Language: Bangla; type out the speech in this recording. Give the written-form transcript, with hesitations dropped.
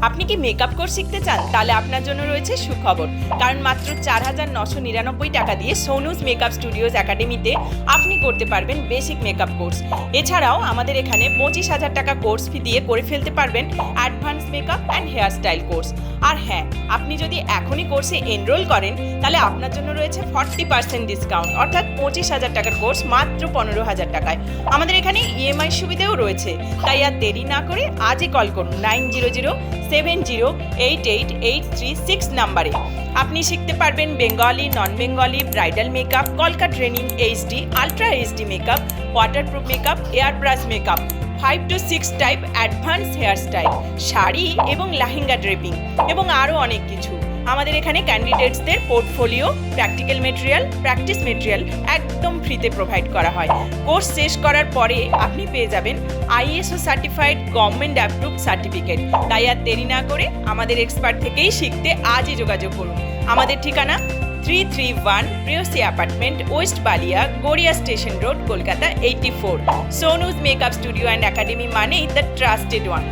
আপনি কি মেকআপ কোর্স শিখতে চান? তাহলে আপনার জন্য রয়েছে সুখবর, কারণ মাত্র 4,999 টাকা দিয়ে সোনুজ মেকআপ স্টুডিওজ একাডেমিতে আপনি করতে পারবেন বেসিক মেকআপ কোর্স। এছাড়াও আমাদের এখানে 25,000 টাকা কোর্স ফি দিয়ে করে ফেলতে পারবেন advance makeup and hair style course. আর হ্যাঁ, আপনি যদি এখনই কোর্সে এনরোল করেন তাহলে আপনার জন্য রয়েছে 40% ডিসকাউন্ট, অর্থাৎ 25,000 টাকার কোর্স মাত্র 15,000 টাকায়। আমাদের এখানে ইএমআই সুবিধাও রয়েছে, তাই আর দেরি না করে আজই কল করুন 9007088836 নাম্বারে। আপনি শিখতে পারবেন Bengali, non Bengali, bridal makeup, কলকা training, HD, ultra HD makeup, waterproof makeup, air brush makeup, 5 to 6 type advance hair style, sari এবং লেহেঙ্গা ড্রেপিং এবং আরও অনেক কিছু। আমাদের এখানে ক্যান্ডিডেটসদের portfolio, practical material, practice material একদম ফ্রিতে প্রোভাইড করা হয়। কোর্স শেষ করার পরে আপনি পেয়ে যাবেন ISO certified government approved certificate. তাই আর দেরি না করে আমাদের এক্সপার্ট থেকেই শিখতে আজই যোগাযোগ করুন। আমাদের ঠিকানা 331 Preyasi apartment, west Baliya, Garia station road, Kolkata 84। Sonu's makeup studio and academy মানেই দ্য ট্রাস্টেড ওয়ান।